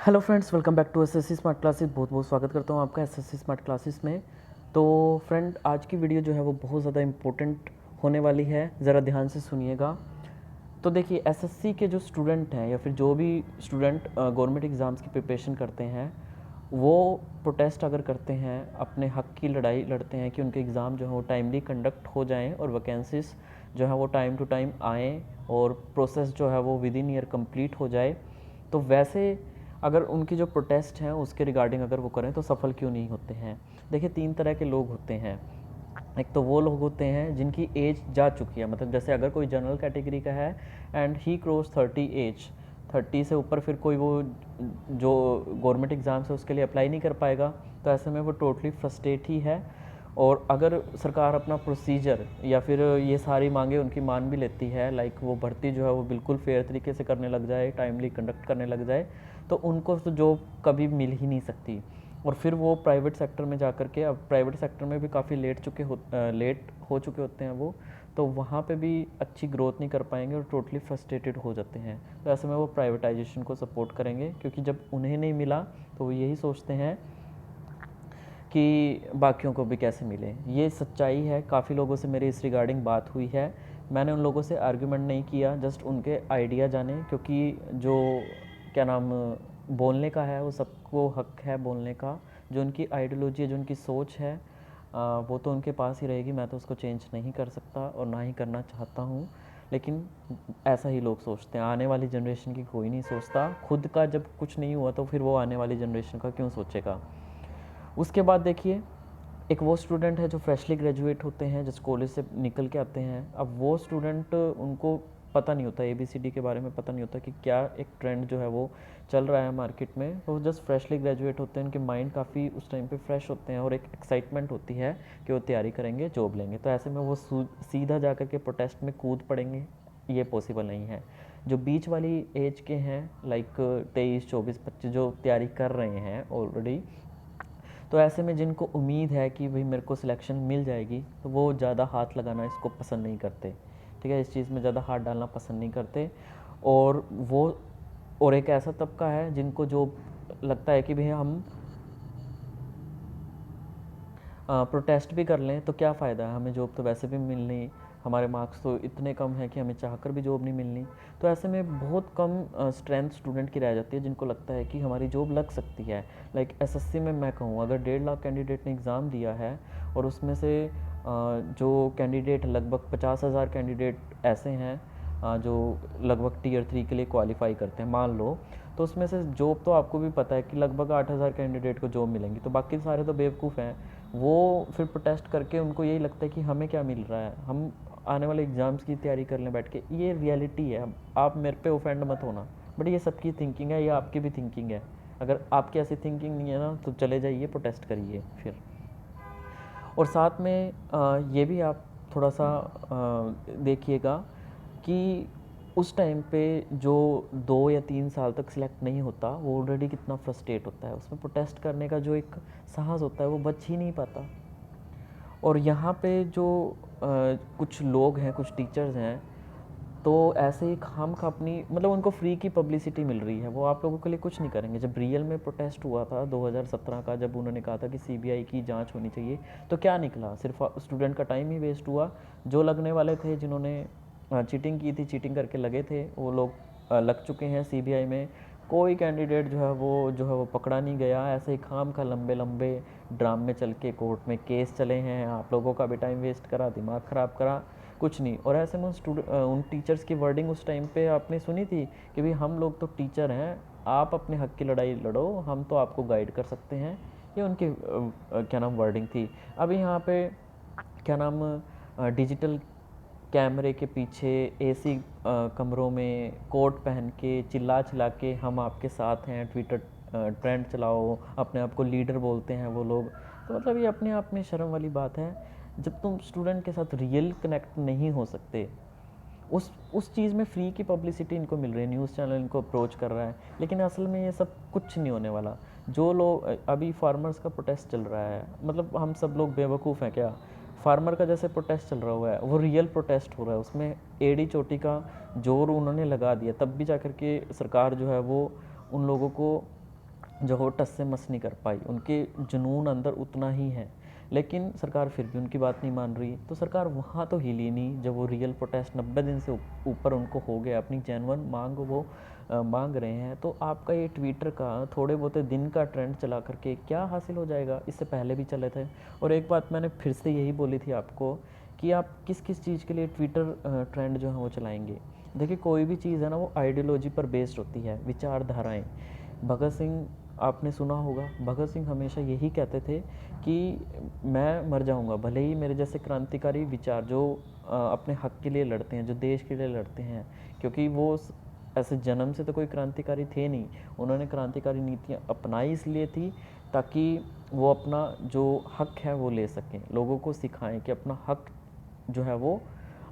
Hello friends, welcome back to SSC smart classes. बहुत बहुत स्वागत करता हूँ आपका एसएससी स्मार्ट क्लासेस में। तो फ्रेंड, आज की वीडियो जो है वो बहुत ज़्यादा इम्पोर्टेंट होने वाली है, ज़रा ध्यान से सुनिएगा। तो देखिए, एसएससी के जो स्टूडेंट हैं या फिर जो भी स्टूडेंट गवर्नमेंट एग्ज़ाम्स की प्रिपरेशन करते हैं, वो प्रोटेस्ट अगर करते हैं, अपने हक़ की लड़ाई लड़ते हैं कि उनके एग्ज़ाम जो है वो टाइमली कंडक्ट हो जाएँ और वैकेंसीज़ जो है वो टाइम टू टाइम आएँ और प्रोसेस जो है वो विद इन ईयर कंप्लीट हो जाए। तो वैसे अगर उनकी जो प्रोटेस्ट हैं उसके रिगार्डिंग अगर वो करें तो सफल क्यों नहीं होते हैं। देखिए, 3 तरह के लोग होते हैं। एक तो वो लोग होते हैं जिनकी एज जा चुकी है, मतलब जैसे अगर कोई जनरल कैटेगरी का है एंड ही क्रॉस 30 एज, 30 से ऊपर फिर कोई वो जो गवर्नमेंट एग्ज़ाम्स है उसके लिए अप्लाई नहीं कर पाएगा, तो ऐसे में वो टोटली फ्रस्ट्रेट ही है। और अगर सरकार अपना प्रोसीजर या फिर ये सारी मांगे उनकी मान भी लेती है, लाइक वो भर्ती जो है वो बिल्कुल फेयर तरीके से करने लग जाए, टाइमली कंडक्ट करने लग जाए, तो उनको तो जॉब कभी मिल ही नहीं सकती। और फिर वो प्राइवेट सेक्टर में जा कर के, अब प्राइवेट सेक्टर में भी काफ़ी लेट हो चुके होते हैं वो, तो वहाँ पे भी अच्छी ग्रोथ नहीं कर पाएंगे और टोटली फ्रस्ट्रेटेड हो जाते हैं। तो ऐसे में वो प्राइवेटाइजेशन को सपोर्ट करेंगे, क्योंकि जब उन्हें नहीं मिला तो वो यही सोचते हैं कि बाकियों को भी कैसे मिले। ये सच्चाई है। काफ़ी लोगों से मेरी इस रिगार्डिंग बात हुई है। मैंने उन लोगों से आर्ग्यूमेंट नहीं किया, जस्ट उनके आइडिया जाने, क्योंकि जो क्या नाम बोलने का है वो सबको हक है बोलने का। जो उनकी आइडियोलॉजी है, जो उनकी सोच है, वो तो उनके पास ही रहेगी। मैं तो उसको चेंज नहीं कर सकता और ना ही करना चाहता हूँ। लेकिन ऐसा ही लोग सोचते हैं। आने वाली जनरेशन की कोई नहीं सोचता। खुद का जब कुछ नहीं हुआ तो फिर वो आने वाली जनरेशन का क्यों सोचेगा। उसके बाद देखिए, एक वो स्टूडेंट है जो फ्रेशली ग्रेजुएट होते हैं, जिस कॉलेज से निकल के आते हैं। अब वो स्टूडेंट, उनको पता नहीं होता, ABCD के बारे में पता नहीं होता कि क्या एक ट्रेंड जो है वो चल रहा है मार्केट में। वो जस्ट फ्रेशली ग्रेजुएट होते हैं, उनके माइंड काफ़ी उस टाइम पे फ्रेश होते हैं और एक एक्साइटमेंट होती है कि वो तैयारी करेंगे, जॉब लेंगे। तो ऐसे में वो सीधा जा कर के प्रोटेस्ट में कूद पड़ेंगे, ये पॉसिबल नहीं है। जो बीच वाली एज के हैं, लाइक 23, 24, 25, जो तैयारी कर रहे हैं ऑलरेडी, तो ऐसे में जिनको उम्मीद है कि भाई मेरे को सिलेक्शन मिल जाएगी, तो वो ज़्यादा हाथ लगाना इसको पसंद नहीं करते। ठीक है, इस चीज़ में ज़्यादा हाथ डालना पसंद नहीं करते। और वो, और एक ऐसा तबका है जिनको जो लगता है कि भाई हम प्रोटेस्ट भी कर लें तो क्या फ़ायदा है, हमें जॉब तो वैसे भी मिलनी, हमारे मार्क्स तो इतने कम हैं कि हमें चाहकर भी जॉब नहीं मिलनी। तो ऐसे में बहुत कम स्ट्रेंथ स्टूडेंट की रह जाती है जिनको लगता है कि हमारी जॉब लग सकती है। लाइक एसएससी में मैं कहूँ, अगर 1.5 लाख कैंडिडेट ने एग्ज़ाम दिया है और उसमें से जो कैंडिडेट, लगभग 50,000 कैंडिडेट ऐसे हैं जो लगभग टीयर 3 के लिए क्वालिफाई करते हैं, मान लो, तो उसमें से जॉब तो आपको भी पता है कि लगभग 8,000 कैंडिडेट को जॉब मिलेंगी, तो बाकी सारे तो बेवकूफ़ हैं। वो फिर प्रोटेस्ट करके उनको यही लगता है कि हमें क्या मिल रहा है, हम आने वाले एग्ज़ाम्स की तैयारी कर लें बैठ के। ये रियलिटी है। आप मेरे पे ऑफेंड मत होना, बट ये सबकी थिंकिंग है, ये आपकी भी थिंकिंग है। अगर आपकी ऐसी थिंकिंग नहीं है ना, तो चले जाइए, प्रोटेस्ट करिए फिर। और साथ में ये भी आप थोड़ा सा देखिएगा कि उस टाइम पे जो 2 या 3 साल तक सिलेक्ट नहीं होता, वो ऑलरेडी कितना फ्रस्ट्रेट होता है। उसमें प्रोटेस्ट करने का जो एक साहस होता है वो बच ही नहीं पाता। और यहाँ पे जो कुछ लोग हैं, कुछ टीचर्स हैं, तो ऐसे ही खामखा अपनी, मतलब उनको फ्री की पब्लिसिटी मिल रही है, वो आप लोगों के लिए कुछ नहीं करेंगे। जब रियल में प्रोटेस्ट हुआ था 2017 का, जब उन्होंने कहा था कि CBI की जांच होनी चाहिए, तो क्या निकला? सिर्फ स्टूडेंट का टाइम ही वेस्ट हुआ। जो लगने वाले थे, जिन्होंने चीटिंग की थी, चीटिंग करके लगे थे, वो लोग लग चुके हैं CBI में। कोई कैंडिडेट जो है वो पकड़ा नहीं गया। ऐसे ही खामखा लंबे लंबे ड्रामे चल के कोर्ट में केस चले हैं, आप लोगों का भी टाइम वेस्ट करा, दिमाग ख़राब करा, कुछ नहीं। और ऐसे में उन टीचर्स की वर्डिंग उस टाइम पे आपने सुनी थी कि भाई हम लोग तो टीचर हैं, आप अपने हक की लड़ाई लड़ो, हम तो आपको गाइड कर सकते हैं। ये उनकी क्या नाम वर्डिंग थी। अभी यहाँ पे क्या नाम डिजिटल कैमरे के पीछे, AC कमरों में कोट पहन के, चिल्ला चिल्ला के हम आपके साथ हैं, ट्विटर ट्रेंड चलाओ, अपने आप को लीडर बोलते हैं वो लोग। तो मतलब ये अपने आप में शर्म वाली बात है। जब तुम स्टूडेंट के साथ रियल कनेक्ट नहीं हो सकते, उस चीज़ में फ्री की पब्लिसिटी इनको मिल रही है, न्यूज़ चैनल इनको अप्रोच कर रहा है, लेकिन असल में ये सब कुछ नहीं होने वाला। जो लोग अभी फार्मर्स का प्रोटेस्ट चल रहा है, मतलब हम सब लोग बेवकूफ़ हैं क्या? फार्मर का जैसे प्रोटेस्ट चल रहा हुआ है, वो रियल प्रोटेस्ट हो रहा है, उसमें एड़ी चोटी का जोर उन्होंने लगा दिया, तब भी जा कर के सरकार जो है वो उन लोगों को जो हो टस से मस नहीं कर पाई। उनके जुनून अंदर उतना ही है, लेकिन सरकार फिर भी उनकी बात नहीं मान रही। तो सरकार वहाँ तो हिली नहीं जब वो रियल प्रोटेस्ट 90 दिन से ऊपर उनको हो गया, अपनी जेन्युइन मांग वो मांग रहे हैं। तो आपका ये ट्विटर का थोड़े बहुत दिन का ट्रेंड चला करके क्या हासिल हो जाएगा? इससे पहले भी चले थे। और एक बात मैंने फिर से यही बोली थी आपको कि आप किस किस चीज़ के लिए ट्विटर ट्रेंड जो है वो चलाएंगे। देखिए, कोई भी चीज़ है ना, वो आइडियोलॉजी पर बेस्ड होती है, विचारधाराएँ। भगत सिंह आपने सुना होगा, भगत सिंह हमेशा यही कहते थे कि मैं मर जाऊंगा, भले ही मेरे जैसे क्रांतिकारी विचार जो अपने हक के लिए लड़ते हैं, जो देश के लिए लड़ते हैं, क्योंकि वो ऐसे जन्म से तो कोई क्रांतिकारी थे नहीं। उन्होंने क्रांतिकारी नीतियाँ अपनाई इसलिए थी ताकि वो अपना जो हक है वो ले सकें, लोगों को सिखाएं कि अपना हक जो है वो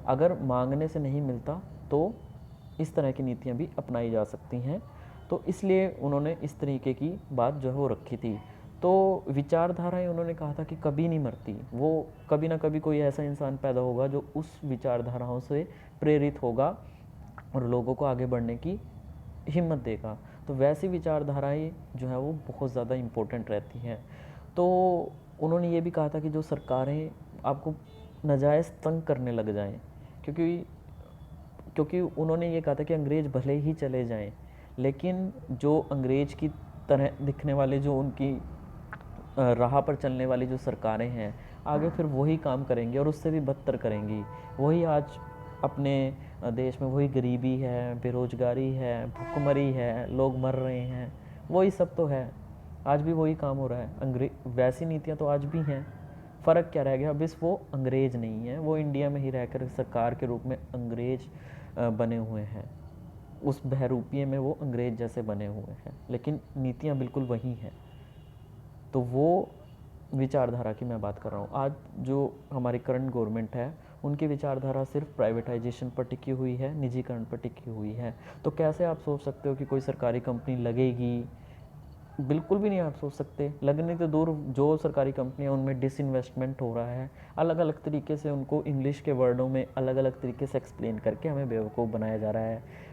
अगर मांगने से नहीं मिलता तो इस तरह की नीतियाँ भी अपनाई जा सकती हैं। तो इसलिए उन्होंने इस तरीके की बात जो है वो रखी थी। तो विचारधाराएं उन्होंने कहा था कि कभी नहीं मरती, वो कभी ना कभी कोई ऐसा इंसान पैदा होगा जो उस विचारधाराओं से प्रेरित होगा और लोगों को आगे बढ़ने की हिम्मत देगा। तो वैसी विचारधाराएं जो है वो बहुत ज़्यादा इम्पोर्टेंट रहती हैं। तो उन्होंने ये भी कहा था कि जो सरकारें आपको नाजायज़ तंग करने लग जाएं, क्योंकि क्योंकि उन्होंने ये कहा था कि अंग्रेज़ भले ही चले जाएं, लेकिन जो अंग्रेज़ की तरह दिखने वाले जो उनकी राह पर चलने वाली जो सरकारें हैं, आगे फिर वही काम करेंगी और उससे भी बदतर करेंगी। वही आज अपने देश में वही गरीबी है, बेरोज़गारी है, भुखमरी है, लोग मर रहे हैं, वही सब तो है। आज भी वही काम हो रहा है। वैसी नीतियाँ तो आज भी हैं। फ़र्क क्या रह गया? बस वो अंग्रेज़ नहीं है, वो इंडिया में ही रहकर सरकार के रूप में अंग्रेज़ बने हुए हैं। उस बहरूपिये में वो अंग्रेज़ जैसे बने हुए हैं, लेकिन नीतियाँ बिल्कुल वही हैं। तो वो विचारधारा की मैं बात कर रहा हूँ। आज जो हमारी करंट गवर्नमेंट है, उनकी विचारधारा सिर्फ प्राइवेटाइजेशन पर टिकी हुई है, निजीकरण पर टिकी हुई है। तो कैसे आप सोच सकते हो कि कोई सरकारी कंपनी लगेगी? बिल्कुल भी नहीं आप सोच सकते। लगने तो दूर, जो सरकारी कंपनियां उनमें डिसइन्वेस्टमेंट हो रहा है, अलग अलग तरीके से उनको इंग्लिश के वर्डों में अलग अलग तरीके से एक्सप्लेन करके हमें बेवकूफ़ बनाया जा रहा है।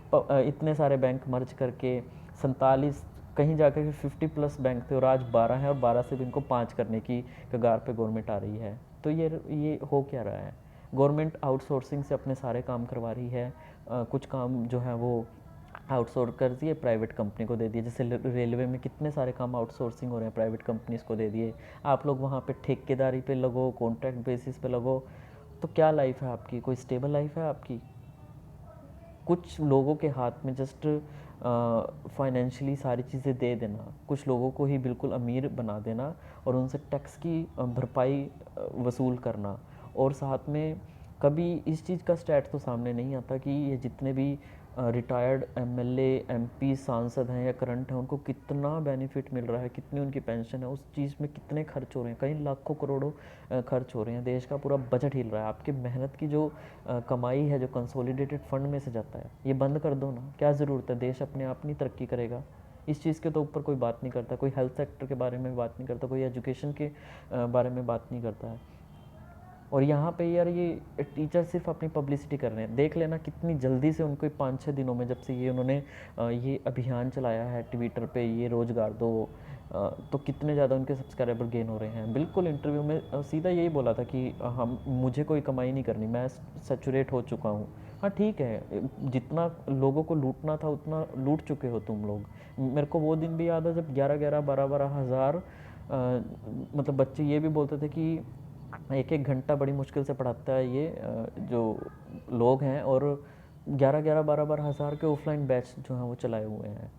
इतने सारे बैंक मर्ज करके 47, कहीं जाकर के 50+ बैंक थे और आज 12 है, और 12 से भी इनको 5 करने की कगार पे गवर्नमेंट आ रही है। तो ये हो क्या रहा है? गवर्नमेंट आउटसोर्सिंग से अपने सारे काम करवा रही है। कुछ काम जो है वो आउटसोर्स कर दिए, प्राइवेट कंपनी को दे दिए। जैसे रेलवे में कितने सारे काम आउटसोर्सिंग हो रहे हैं, प्राइवेट कंपनीज़ को दे दिए। आप लोग वहाँ पे ठेकेदारी पे लगो, कॉन्ट्रैक्ट बेसिस पे लगो। तो क्या लाइफ है आपकी? कोई स्टेबल लाइफ है आपकी? कुछ लोगों के हाथ में जस्ट फाइनेंशियली सारी चीज़ें दे देना, कुछ लोगों को ही बिल्कुल अमीर बना देना और उनसे टैक्स की भरपाई वसूल करना। और साथ में कभी इस चीज़ का स्टैट तो सामने नहीं आता कि ये जितने भी रिटायर्ड एमएलए, एमपी, सांसद हैं या करंट हैं, उनको कितना बेनिफिट मिल रहा है, कितनी उनकी पेंशन है, उस चीज़ में कितने खर्च हो रहे हैं। कई लाखों करोड़ों खर्च हो रहे हैं। देश का पूरा बजट हिल रहा है। आपकी मेहनत की जो कमाई है, जो कंसोलिडेटेड फंड में से जाता है, ये बंद कर दो ना। क्या ज़रूरत है? देश अपने आप नहीं तरक्की करेगा। इस चीज़ के तो ऊपर कोई बात नहीं करता। कोई हेल्थ सेक्टर के बारे में बात नहीं करता, कोई एजुकेशन के बारे में बात नहीं करता है। और यहाँ पे यार ये टीचर सिर्फ अपनी पब्लिसिटी कर रहे हैं। देख लेना कितनी जल्दी से उनको 5-6 दिनों में, जब से ये उन्होंने ये अभियान चलाया है ट्विटर पे, ये रोज़गार दो, तो कितने ज़्यादा उनके सब्सक्राइबर गेन हो रहे हैं। बिल्कुल इंटरव्यू में सीधा यही बोला था कि हम मुझे कोई कमाई नहीं करनी, मैं सैचुरेट हो चुका हूँ। हाँ ठीक है, जितना लोगों को लूटना था उतना लूट चुके हो तुम लोग। मेरे को वो दिन भी याद है जब 11-11, 12-12 हज़ार मतलब बच्चे ये भी बोलते थे कि एक एक घंटा बड़ी मुश्किल से पढ़ाता है ये जो लोग हैं, और 11-11, 12-12 हज़ार के ऑफलाइन बैच जो हैं वो चलाए हुए हैं।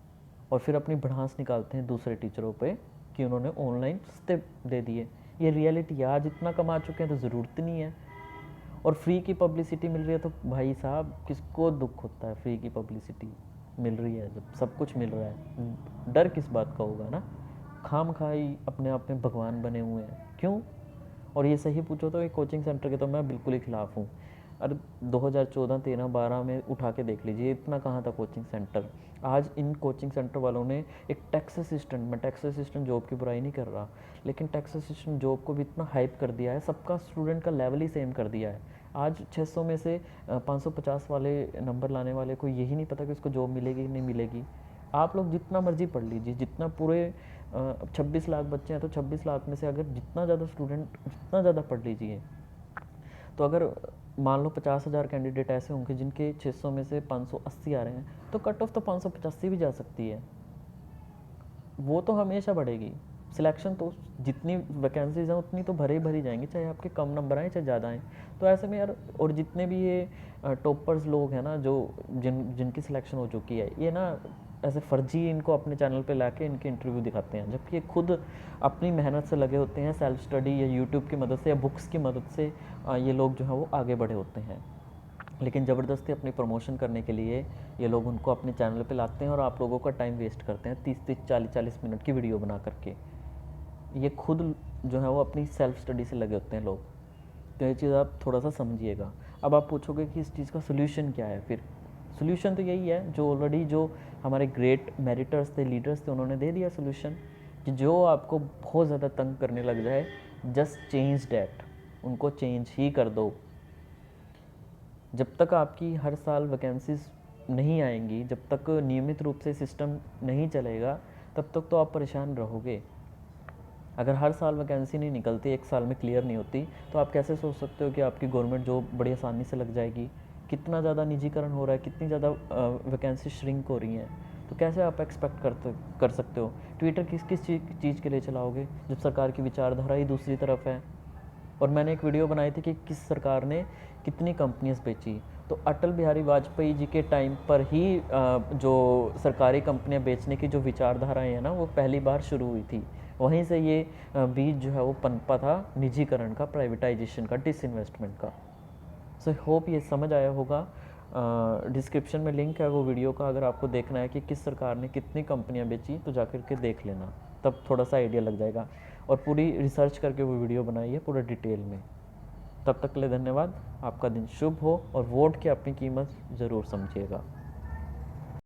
और फिर अपनी भड़ास निकालते हैं दूसरे टीचरों पे कि उन्होंने ऑनलाइन सस्ते दे दिए। ये रियलिटी है। आज इतना कमा चुके हैं तो ज़रूरत नहीं है। और फ्री की पब्लिसिटी मिल रही है तो भाई साहब किसको दुख होता है? फ्री की पब्लिसिटी मिल रही है जब सब कुछ मिल रहा है, डर किस बात का होगा ना? खाम खाई अपने आप में भगवान बने हुए हैं, क्यों? और ये सही पूछो तो एक कोचिंग सेंटर के तो मैं बिल्कुल ही ख़िलाफ़ हूँ। अरे 2014, 13, 12 में उठा के देख लीजिए, इतना कहाँ था कोचिंग सेंटर। आज इन कोचिंग सेंटर वालों ने एक टैक्स असिस्टेंट, मैं टैक्स असिस्टेंट जॉब की बुराई नहीं कर रहा, लेकिन टैक्स असिस्टेंट जॉब को भी इतना हाइप कर दिया है, सबका स्टूडेंट का लेवल ही सेम कर दिया है। आज 600 में से 550 वाले नंबर लाने वाले को यही नहीं पता कि उसको जॉब मिलेगी कि नहीं मिलेगी। आप लोग जितना मर्जी पढ़ लीजिए, जितना पूरे 26 लाख बच्चे हैं तो 26 लाख में से अगर जितना ज़्यादा स्टूडेंट जितना ज़्यादा पढ़ लीजिए, तो अगर मान लो 50,000 कैंडिडेट ऐसे होंगे जिनके 600 में से 580 आ रहे हैं, तो कट ऑफ तो 585 भी जा सकती है। वो तो हमेशा बढ़ेगी। सिलेक्शन तो जितनी वैकेंसीज हैं उतनी तो भरे ही भरी जाएंगी, चाहे आपके कम नंबर आए चाहे ज़्यादा आए। तो ऐसे में यार, और जितने भी ये टॉपर्स लोग हैं ना, जो जिनकी सिलेक्शन हो चुकी है, ये ना ऐसे फर्जी इनको अपने चैनल पे लाके इनके इंटरव्यू दिखाते हैं, जबकि ये खुद अपनी मेहनत से लगे होते हैं, सेल्फ स्टडी या यूट्यूब की मदद से या बुक्स की मदद से ये लोग जो है वो आगे बढ़े होते हैं। लेकिन ज़बरदस्ती अपनी प्रमोशन करने के लिए ये लोग उनको अपने चैनल पे लाते हैं और आप लोगों का टाइम वेस्ट करते हैं 30-30 40-40 मिनट की वीडियो बना करके। ये खुद जो है वो अपनी सेल्फ स्टडी से लगे होते हैं लोग। तो ये चीज़ आप थोड़ा सा समझिएगा। अब आप पूछोगे कि इस चीज़ का सोल्यूशन क्या है। फिर सोल्यूशन तो यही है जो ऑलरेडी जो हमारे ग्रेट मेरिटर्स थे, लीडर्स थे, उन्होंने दे दिया सोल्यूशन, कि जो आपको बहुत ज़्यादा तंग करने लग जाए, जस्ट चेंज डैट, उनको चेंज ही कर दो। जब तक आपकी हर साल वैकेंसीज नहीं आएंगी, जब तक नियमित रूप से सिस्टम नहीं चलेगा, तब तक तो आप परेशान रहोगे। अगर हर साल वैकेंसी नहीं निकलती, एक साल में क्लियर नहीं होती, तो आप कैसे सोच सकते हो कि आपकी गवर्नमेंट जॉब बड़ी आसानी से लग जाएगी। कितना ज़्यादा निजीकरण हो रहा है, कितनी ज़्यादा वैकेंसी श्रिंक हो रही हैं, तो कैसे आप एक्सपेक्ट कर सकते हो। ट्विटर किस किस चीज़ के लिए चलाओगे जब सरकार की विचारधारा ही दूसरी तरफ है। और मैंने एक वीडियो बनाई थी कि किस सरकार ने कितनी कंपनियां बेची। तो अटल बिहारी वाजपेयी जी के टाइम पर ही जो सरकारी कंपनियां बेचने की जो विचारधाराएं हैं ना, वो पहली बार शुरू हुई थी। वहीं से ये बीज जो है वो पनपा था निजीकरण का, प्राइवेटाइजेशन का, डिसइन्वेस्टमेंट का। सो होप ये समझ आया होगा। डिस्क्रिप्शन में लिंक है वो वीडियो का, अगर आपको देखना है कि किस सरकार ने कितनी कंपनियां बेची तो जाकर के देख लेना, तब थोड़ा सा आइडिया लग जाएगा। और पूरी रिसर्च करके वो वीडियो बनाई है पूरा डिटेल में। तब तक के लिए धन्यवाद। आपका दिन शुभ हो और वोट की अपनी कीमत ज़रूर समझिएगा।